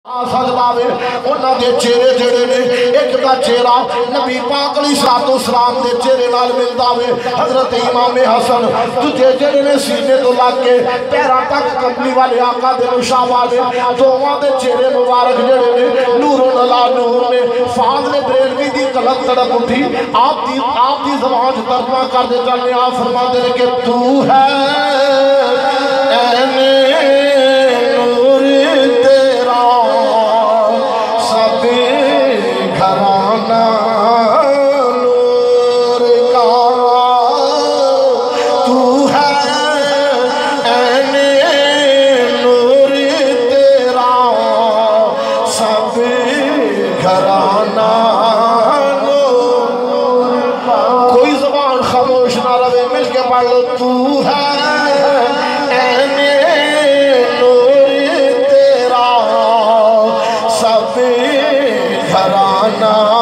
سجدہ وے انہاں دے چہرے جڑے نے ایک دا چہرہ نبی پاک علیہ الصلوۃ والسلام دے چہرے نال ملدا وے حضرت امام حسن تجھے جڑے نے سینے تو لگ کے پیراں تک کملی والے آقا دے مشابہ دے دوواں دے چہرے مبارک جڑے نے نور علی نور نے فاضل بریلوی دی قلم تڑپ اٹھی آپ دی زبان ترجمہ کر دے چلنے آپ فرماتے ہیں کہ تو ہے گھرانہ